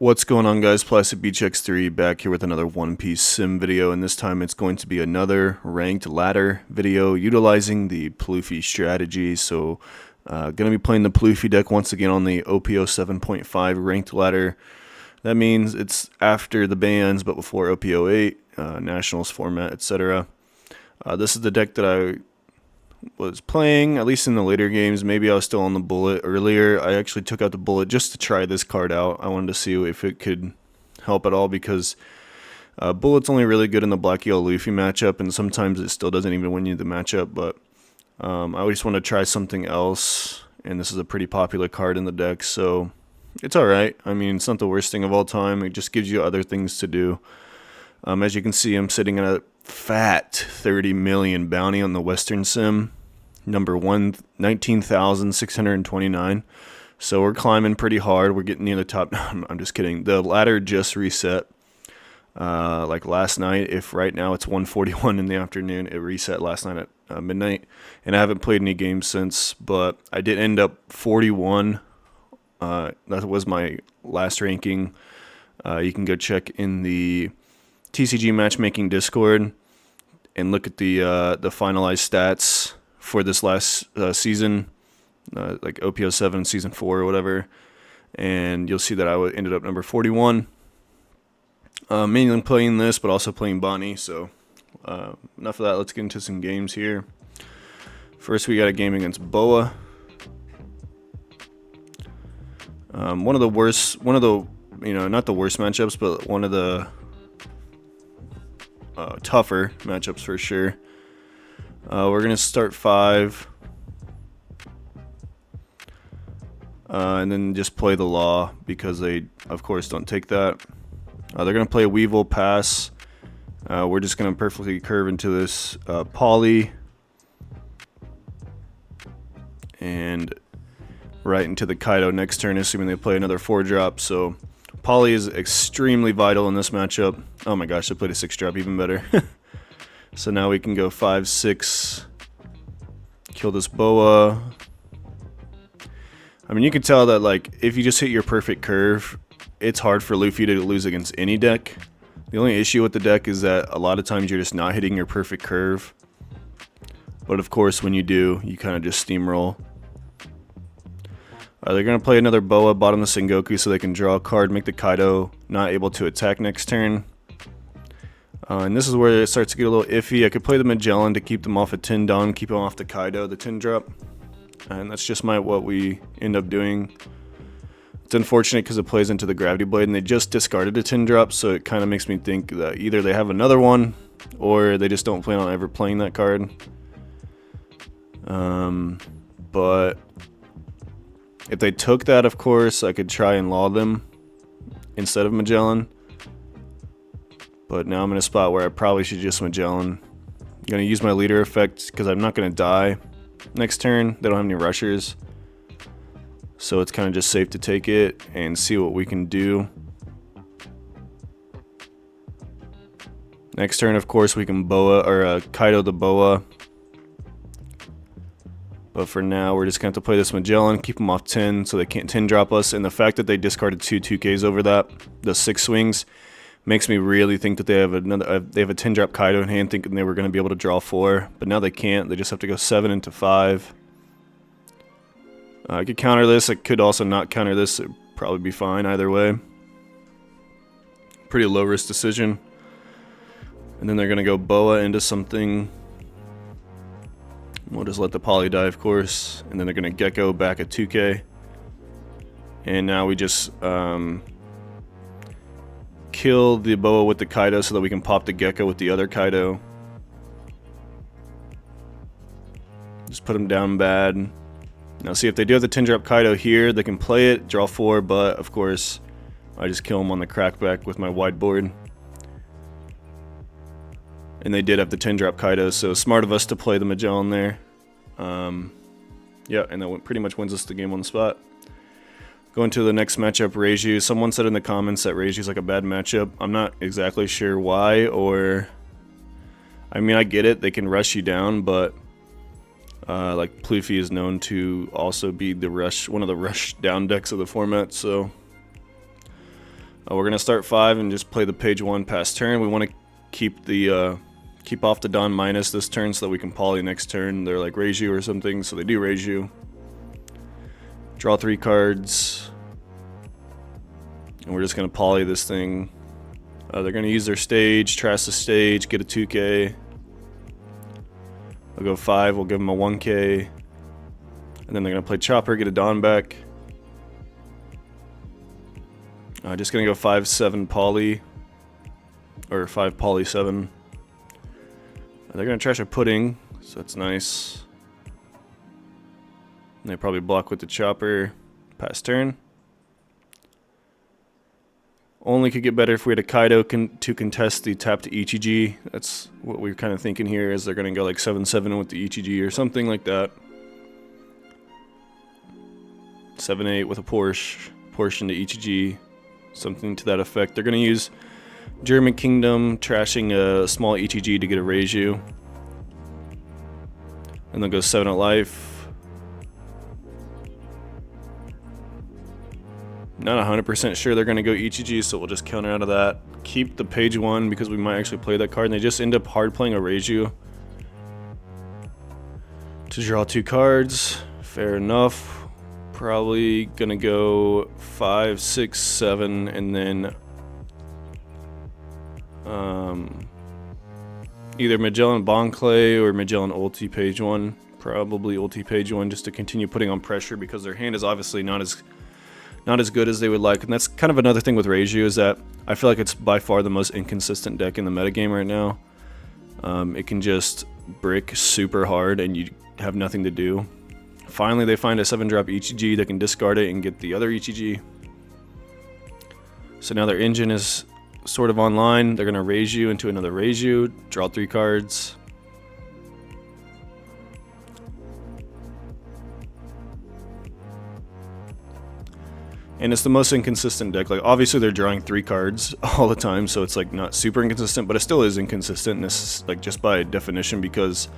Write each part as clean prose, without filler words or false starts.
What's going on, guys? Plastic Beach X3 back here with another One Piece sim video, and this time it's going to be another ranked ladder video utilizing the Pluffy strategy. So gonna be playing the Pluffy deck once again on the OP07.5 ranked ladder. That means it's after the bans but before OP08, Nationals format, etc. This is the deck that I was playing, at least in the later games. Maybe I was still on the bullet earlier. I actually took out the bullet just to try this card out. I wanted to see if it could help at all, because bullet's only really good in the black yellow Luffy matchup, and sometimes it still doesn't even win you the matchup. But I just want to try something else, and this is a pretty popular card in the deck, so it's alright. I mean, it's not the worst thing of all time. It just gives you other things to do. As you can see, I'm sitting at a fat 30 million bounty on the Western Sim, number 19,629. So we're climbing pretty hard. We're getting near the top. I'm just kidding. The ladder just reset like last night. If right now it's 1:41 in the afternoon, it reset last night at midnight, and I haven't played any games since, but I did end up 41. That was my last ranking. You can go check in the TCG matchmaking Discord and look at the finalized stats for this last season, like OP07 season 4 or whatever, and you'll see that I ended up number 41. Mainly playing this, but also playing Bonnie. So enough of that. Let's get into some games here. First, we got a game against Boa. One of the not the worst matchups, but one of the tougher matchups for sure. We're gonna start 5 and then just play the law, because they of course don't take that. They're gonna play a Weevil pass. We're just gonna perfectly curve into this Poly and right into the Kaido next turn, assuming they play another 4-drop. So Poly is extremely vital in this matchup. Oh my gosh, I played a 6-drop, even better. So now we can go 5-6, kill this Boa. I mean, you can tell that, like, if you just hit your perfect curve, it's hard for Luffy to lose against any deck. The only issue with the deck is that a lot of times you're just not hitting your perfect curve. But of course, when you do, you kind of just steamroll. They're going to play another Boa, bottom the Sengoku, so they can draw a card, make the Kaido not able to attack next turn. And this is where it starts to get a little iffy. I could play the Magellan to keep them off a Tindon, keep them off the Kaido, the Tin drop. And that's just what we end up doing. It's unfortunate because it plays into the Gravity Blade, and they just discarded a Tin drop, so it kind of makes me think that either they have another one, or they just don't plan on ever playing that card. But if they took that, of course, I could try and law them instead of Magellan. But now I'm in a spot where I probably should just Magellan. I'm going to use my leader effect because I'm not going to die next turn. They don't have any rushers. So it's kind of just safe to take it and see what we can do. Next turn, of course, we can Boa or Kaido the Boa. But for now, we're just going to have to play this Magellan, keep them off 10 so they can't 10 drop us. And the fact that they discarded 2 2Ks over that, the 6 swings, makes me really think that they have a 10 drop Kaido in hand, thinking they were going to be able to draw 4. But now they can't. They just have to go 7 into 5. I could counter this. I could also not counter this. It would probably be fine either way. Pretty low risk decision. And then they're going to go Boa into something. We'll just let the Poly die, of course, and then they're going to Gecko back at 2K. And now we just kill the Boa with the Kaido so that we can pop the Gecko with the other Kaido. Just put him down bad. Now see, if they do have the 10-drop Kaido here, they can play it, draw 4, but of course, I just kill him on the crackback with my wide board. And they did have the 10-drop Kaido, so smart of us to play the Magellan there. Yeah, and that pretty much wins us the game on the spot. Going to the next matchup, Reiju. Someone said in the comments that Reiju's like a bad matchup. I'm not exactly sure why, or... I mean, I get it, they can rush you down, but... like, Pluffy is known to also be one of the rush down decks of the format, so... We're gonna start 5 and just play the page 1 pass turn. We want to keep the keep off the Don minus this turn so that we can poly next turn. They're like Reiju or something, so they do Reiju. Draw 3 cards, and we're just gonna poly this thing. They're gonna use their stage, trash the stage, get a 2K. We'll go 5. We'll give them a 1K, and then they're gonna play Chopper, get a Don back. Just gonna go 5/7 poly, or 5 poly 7. They're gonna trash a pudding, so that's nice. And they probably block with the Chopper. Pass turn. Only could get better if we had a Kaido to contest the tapped ETG. That's what we're kind of thinking here, is they're gonna go like 7/7 with the ETG or something like that. 7/8 with a portion to ETG. Something to that effect. They're going to use German Kingdom, trashing a small ETG to get a Reiju. And they'll go 7 at life. Not 100% sure they're going to go ETG, so we'll just counter out of that. Keep the page 1 because we might actually play that card, and they just end up hard playing a Reiju to draw 2 cards. Fair enough. Probably gonna go 5, 6, 7, and then either Magellan Bonclay or Magellan Ulti page 1. Probably Ulti page 1 just to continue putting on pressure because their hand is obviously not as good as they would like. And that's kind of another thing with Reiju, is that I feel like it's by far the most inconsistent deck in the metagame right now. It can just brick super hard and you have nothing to do. Finally, they find a 7-drop ETG that can discard it and get the other ETG. So now their engine is sort of online. They're going to Reiju into another Reiju, draw 3 cards. And it's the most inconsistent deck. Like, obviously they're drawing 3 cards all the time, so it's like not super inconsistent, but it still is inconsistent, and this is like just by definition, because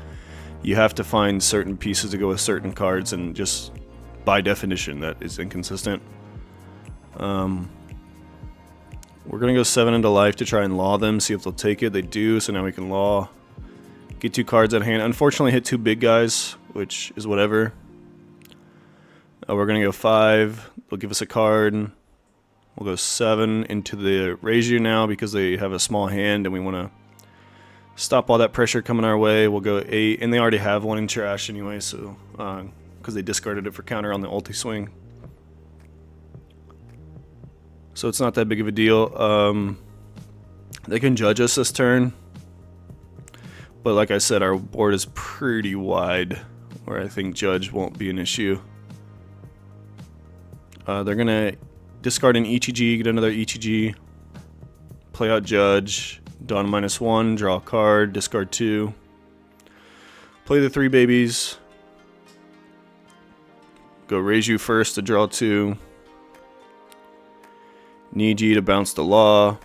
you have to find certain pieces to go with certain cards, and just by definition that is inconsistent. We're gonna go 7 into life to try and law them, see if they'll take it. They do, so now we can law. Get 2 cards at hand. Unfortunately hit 2 big guys, which is whatever. We're gonna go 5. They'll give us a card. We'll go 7 into the Reiju now because they have a small hand and we want to stop all that pressure coming our way. We'll go 8, and they already have 1 in trash anyway, so because they discarded it for counter on the ulti swing. So it's not that big of a deal. They can judge us this turn, but like I said, our board is pretty wide where I think judge won't be an issue. They're gonna discard an ETG, get another ETG, play out judge, Dawn -1, draw a card, discard 2, play the 3 babies, go Reiju first to draw 2, need you to bounce the law,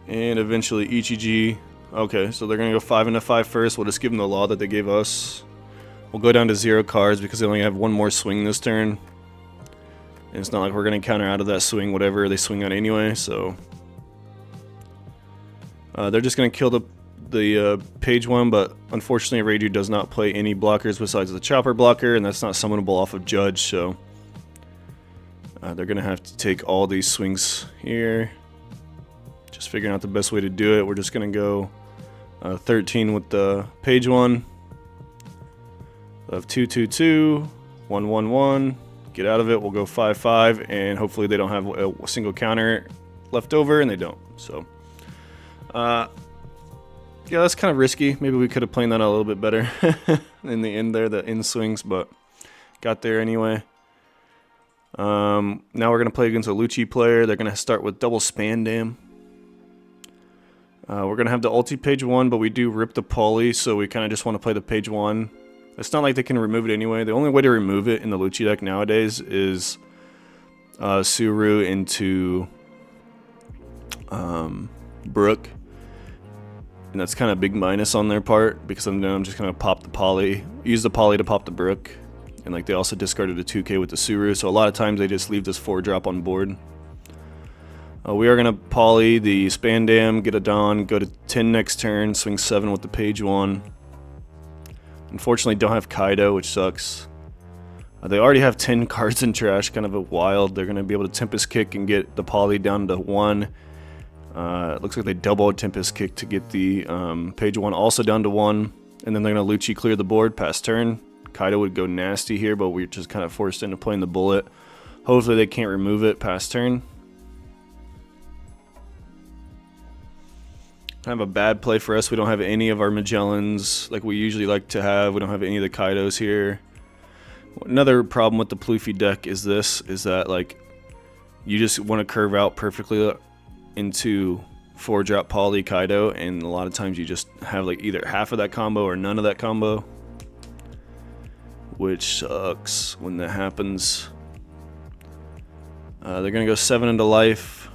and eventually ETG. Okay, so they're gonna go 5 into 5 first. We'll just give them the law that they gave us. We'll go down to 0 cards because they only have 1 more swing this turn. And it's not like we're gonna counter out of that swing whatever they swing out anyway, so they're just gonna kill the page 1, but unfortunately Reiju does not play any blockers besides the chopper blocker, and that's not summonable off of judge, so they're gonna have to take all these swings here. Just figuring out the best way to do it. We're just gonna go 13 with the page 1 of 2, 2, 2, 1, 1, 1. Get out of it. We'll go 5, 5, and hopefully they don't have a single counter left over, and they don't. So, yeah, that's kind of risky. Maybe we could have played that a little bit better in the end there, the in swings, but got there anyway. Now we're gonna play against a Lucci player. They're gonna start with double Spandam. We're going to have the ulti page 1, but we do rip the poly, so we kind of just want to play the page 1. It's not like they can remove it anyway. The only way to remove it in the Lucci deck nowadays is Suru into Brook. and that's kind of a big minus on their part because I'm just gonna pop the poly, use the poly to pop the Brook, and like they also discarded a 2K with the Suru, so a lot of times they just leave this 4-drop on board. We are gonna poly the Spandam, get a Dawn, go to 10 next turn, swing 7 with the Page 1. Unfortunately, don't have Kaido, which sucks. They already have 10 cards in trash, kind of a wild. They're gonna be able to Tempest Kick and get the poly down to 1. It looks like they doubled Tempest Kick to get the Page 1 also down to 1. And then they're going to Lucci clear the board past turn. Kaido would go nasty here, but we're just kind of forced into playing the bullet. Hopefully they can't remove it past turn. Kind of a bad play for us. We don't have any of our Magellans like we usually like to have. We don't have any of the Kaidos here. Another problem with the Pluffy deck is that like you just want to curve out perfectly into 4-drop poly Kaido, and a lot of times you just have like either half of that combo or none of that combo, which sucks when that happens. They're gonna go 7 into life.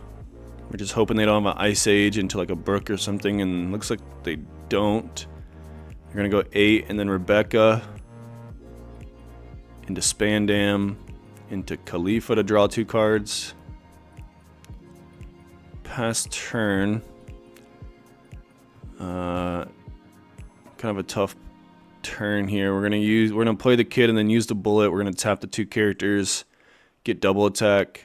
We're just hoping they don't have an Ice Age into like a Brook or something, and looks like they don't. They're gonna go 8 and then Rebecca into Spandam into Khalifa to draw 2 cards. Past turn, kind of a tough turn here. We're gonna play the kid and then use the bullet. We're gonna tap the 2 characters, get double attack.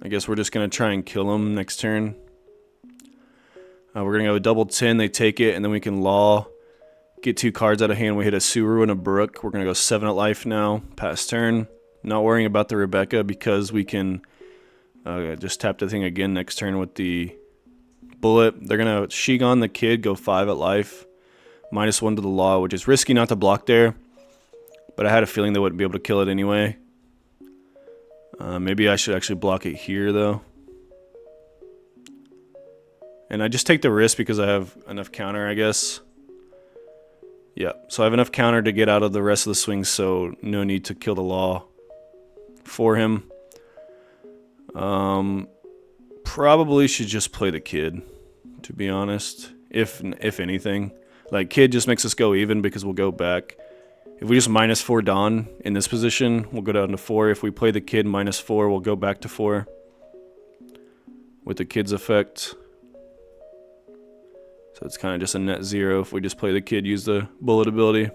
I guess we're just gonna try and kill him next turn. We're gonna go double 10. They take it, and then we can law, get 2 cards out of hand. We hit a Suru and a Brook. We're gonna go 7 at life now. Past turn. Not worrying about the Rebecca because we can just tap the thing again next turn with the bullet. They're going to Shigon the kid, go 5 at life. -1 to the law, which is risky not to block there. But I had a feeling they wouldn't be able to kill it anyway. Maybe I should actually block it here, though. And I just take the risk because I have enough counter, I guess. Yeah, so I have enough counter to get out of the rest of the swings, so no need to kill the law for him. Probably should just play the kid, to be honest. If anything, like kid just makes us go even because we'll go back. If we just -4 Dawn in this position, we'll go down to 4. If we play the kid -4, we'll go back to 4 with the kid's effect. So it's kind of just a net 0 if we just play the kid, use the bullet ability.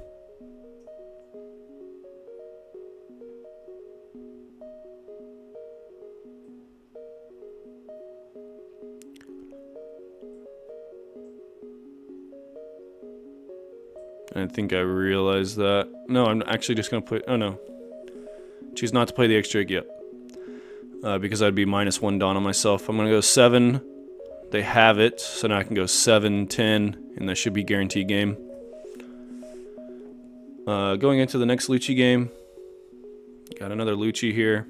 I think I realized that. No, I'm actually just going to play... Oh, no. Choose not to play the extra yet. Because I'd be -1 Dawn on myself. I'm going to go 7. They have it, so now I can go 7, 10, and that should be guaranteed game. Going into the next Lucci game. Got another Lucci here.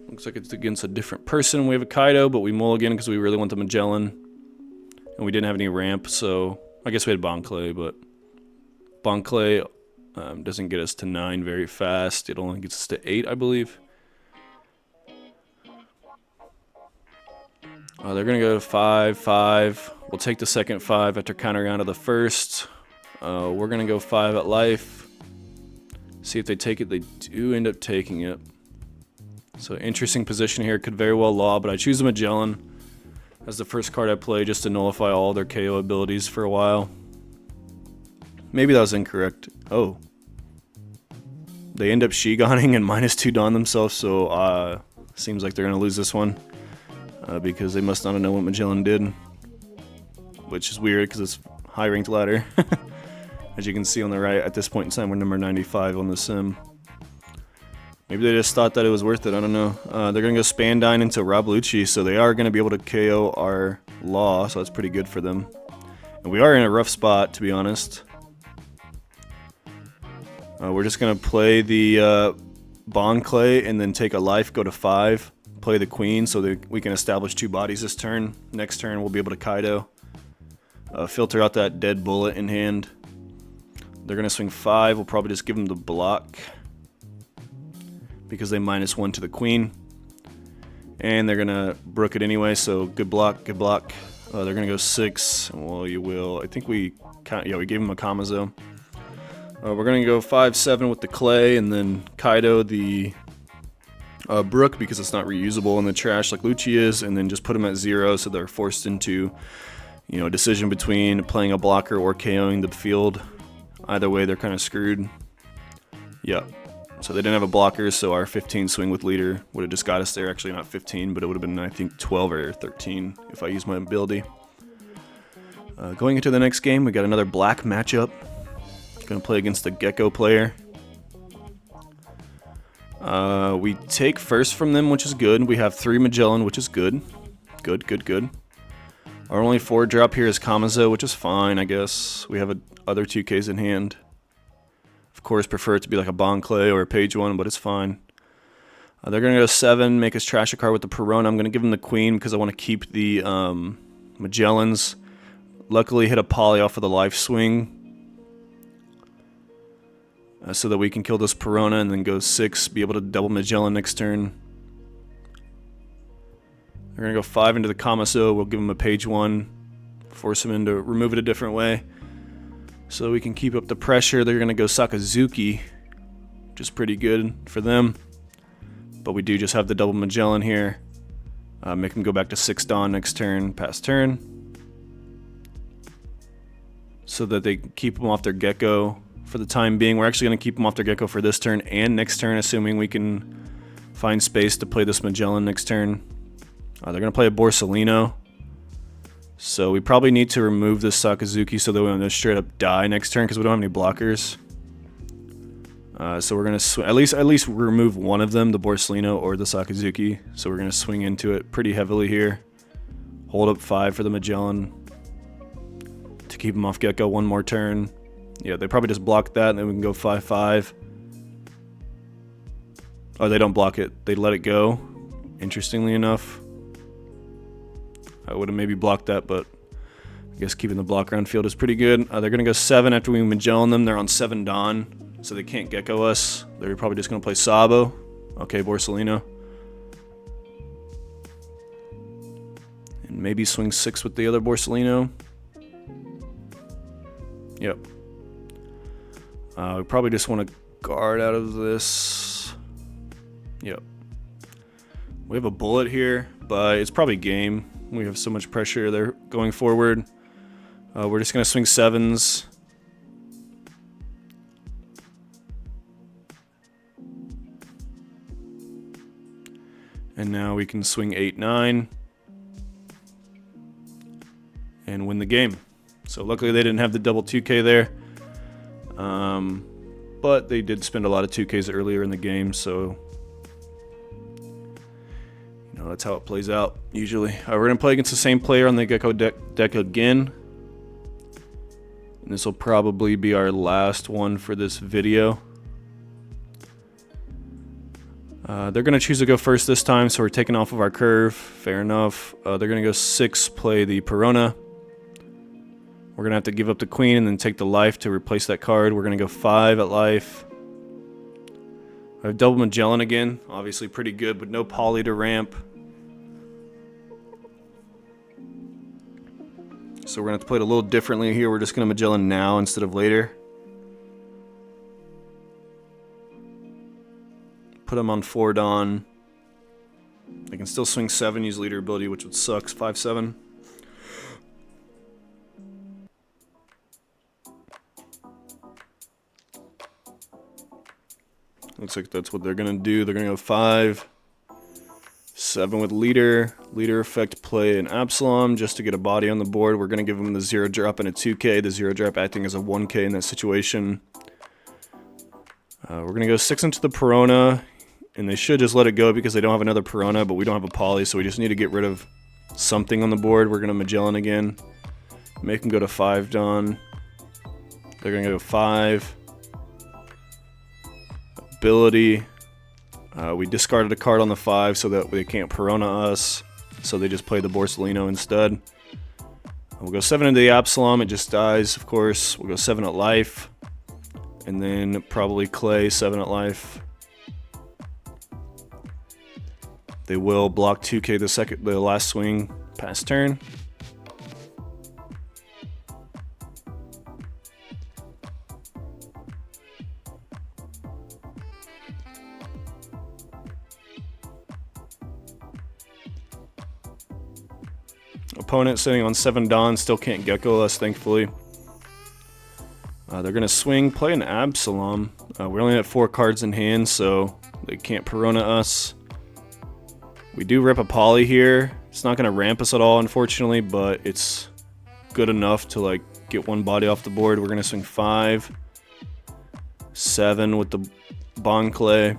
Looks like it's against a different person. We have a Kaido, but we mulligan because we really want the Magellan. And we didn't have any ramp, so I guess we had Bonclay, but Bonclay doesn't get us to 9 very fast. It only gets us to 8, I believe. They're going to go 5, 5. We'll take the second 5 after countering onto the first. We're going to go 5 at life. See if they take it. They do end up taking it. So interesting position here. Could very well law, but I choose the Magellan as the first card I play just to nullify all their KO abilities for a while. Maybe that was incorrect. Oh. They end up Shigoning and -2 Dawn themselves, so seems like they're going to lose this one. Because they must not have known what Magellan did. Which is weird because it's high ranked ladder. As you can see on the right, at this point in time, we're number 95 on the sim. Maybe they just thought that it was worth it, I don't know. They're going to go Spandine into Rob Lucci, so they are going to be able to KO our Law, so that's pretty good for them. And we are in a rough spot, to be honest. We're just going to play the Bonclay and then take a life, go to 5. Play the Queen so that we can establish 2 bodies this turn. Next turn, we'll be able to Kaido. Filter out that dead bullet in hand. They're going to swing 5. We'll probably just give them the block. because they -1 to the queen. And they're gonna brook it anyway, so good block, good block. They're gonna go 6. Well, you will. I think we gave him a Kamazo. We're gonna go 5-7 with the clay, and then Kaido the brook because it's not reusable in the trash like Lucci is, and then just put them at 0 so they're forced into, you know, a decision between playing a blocker or KOing the field. Either way, they're kind of screwed. Yep. So they didn't have a blocker, so our 15 swing with leader would have just got us there. Actually, not 15, but it would have been, I think, 12 or 13 if I used my ability. Going into the next game, we got another black matchup. Going to play against the Gecko player. We take first from them, which is good. We have 3 Magellan, which is good. Good, good, good. Our only 4 drop here is Kamazo, which is fine, I guess. We have other 2Ks in hand. Of course, prefer it to be like a Bond Clay or a Page 1, but it's fine. They're going to go 7, make us trash a card with the Perona. I'm going to give them the Queen because I want to keep the Magellans. Luckily, hit a poly off of the life swing so that we can kill this Perona and then go 6, be able to double Magellan next turn. They're going to go 5 into the Kamazo. We'll give them a Page 1, force them into remove it a different way. So we can keep up the pressure. They're going to go Sakazuki, which is pretty good for them. But we do just have the double Magellan here. Make them go back to 6 Dawn next turn, pass turn. So that they keep them off their Gecko for the time being. We're actually going to keep them off their Gecko for this turn and next turn, assuming we can find space to play this Magellan next turn. They're going to play a Borsalino. So we probably need to remove this Sakazuki so that we don't just straight up die next turn because we don't have any blockers. So we're gonna at least remove one of them, the Borsalino or the Sakazuki. So we're gonna swing into it pretty heavily here. Hold up 5 for the Magellan to keep him off Gecko one more turn. Yeah, they probably just block that, and then we can go 5-5. Oh, they don't block it; they let it go. Interestingly enough. I would have maybe blocked that, but I guess keeping the blocker on field is pretty good. They're going to go 7 after we Magellan them. They're on 7 Dawn, so they can't Gecko us. They're probably just going to play Sabo. Okay, Borsalino. And maybe swing 6 with the other Borsalino. Yep. We probably just want to guard out of this. Yep. We have a bullet here, but it's probably game. We have so much pressure there going forward. We're just going to swing 7s. And now we can swing 8-9 and win the game. So luckily they didn't have the double 2K there. But they did spend a lot of 2Ks earlier in the game, so that's how it plays out, usually. We're going to play against the same player on the Gecko deck again. And this will probably be our last one for this video. They're going to choose to go first this time, so we're taking off of our curve. Fair enough. They're going to go 6, play the Perona. We're going to have to give up the Queen and then take the life to replace that card. We're going to go 5 at life. I have double Magellan again. Obviously pretty good, but no poly to ramp. So we're going to have to play it a little differently here. We're just going to Magellan now instead of later. Put them on 4 Dawn. They can still swing 7, use leader ability, which would suck. 5-7. Looks like that's what they're going to do. They're going to go 5. 7 with leader. Leader effect, play an Absalom just to get a body on the board. We're going to give them the 0 drop and a 2K. The 0 drop acting as a 1K in that situation. We're going to go 6 into the Perona. And they should just let it go because they don't have another Perona, but we don't have a poly, so we just need to get rid of something on the board. We're going to Magellan again. Make them go to 5 Dawn. They're going to go 5. Ability. We discarded a card on the 5 so that they can't Perona us. So they just play the Borsalino instead. We'll go 7 into the Absalom. It just dies, of course. We'll go 7 at life. And then probably Clay, 7 at life. They will block 2k the last swing past turn. Opponent sitting on 7 Dawn still can't Gecko us, thankfully. They're going to swing, play an Absalom. We're only at 4 cards in hand, so they can't Perona us. We do rip a Poly here. It's not going to ramp us at all, unfortunately, but it's good enough to like get 1 body off the board. We're going to swing 5, 7 with the Bon Clay,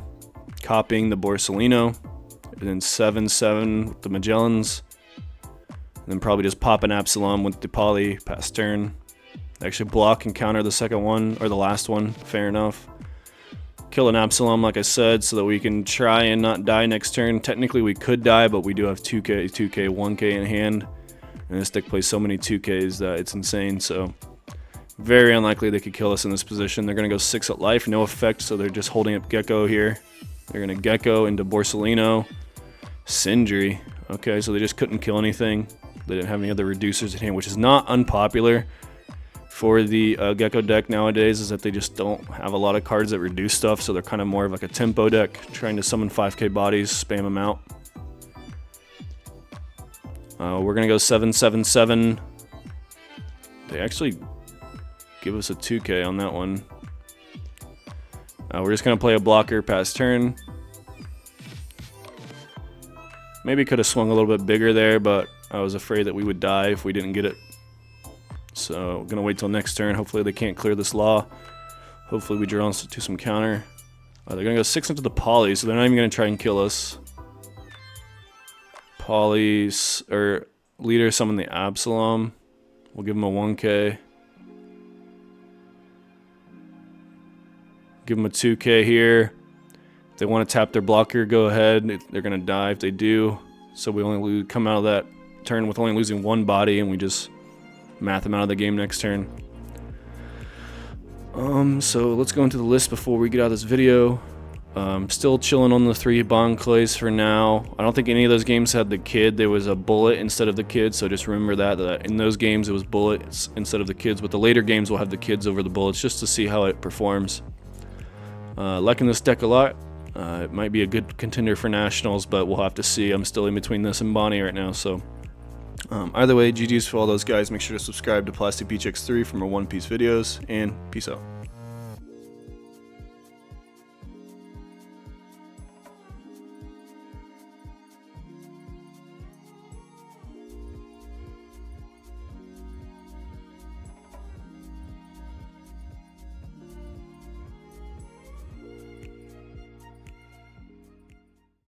copying the Borsalino, and then 7, 7 with the Magellans. And then probably just pop an Absalom with the Poly past turn. Actually block and counter the second one, or the last one, fair enough. Kill an Absalom, like I said, so that we can try and not die next turn. Technically we could die, but we do have 2k, 2k, 1k in hand. And this deck plays so many 2ks that it's insane, so very unlikely they could kill us in this position. They're going to go 6 at life, no effect, so they're just holding up Gecko here. They're going to Gecko into Borsalino. Sindri. Okay, so they just couldn't kill anything. They didn't have any other reducers in hand, which is not unpopular for the Gecko deck nowadays, is that they just don't have a lot of cards that reduce stuff, so they're kind of more of like a tempo deck, trying to summon 5k bodies, spam them out. We're going to go 7, 7, 7. They actually give us a 2k on that one. We're just going to play a blocker past turn. Maybe could have swung a little bit bigger there, but I was afraid that we would die if we didn't get it. So, gonna wait till next turn. Hopefully they can't clear this law. Hopefully we draw to some counter. They're gonna go 6 into the Poly, so they're not even gonna try and kill us. Polys, or leader summon the Absalom. We'll give him a 1k. Give him a 2k here. If they want to tap their blocker, go ahead. They're gonna die if they do. So we only come out of that turn with only losing 1 body, and we just math them out of the game next turn. So let's go into the list before we get out of this video. Still chilling on the 3 Bon Clays for now. I don't think any of those games had the kid. There was a bullet instead of the kid, so just remember that in those games it was bullets instead of the kids, but the later games will have the kids over the bullets just to see how it performs. Liking this deck a lot. It might be a good contender for nationals, but we'll have to see. I'm still in between this and Bonnie right now, so either way, GG's for all those guys. Make sure to subscribe to Plastic Beach X3 for more One Piece videos, and peace out.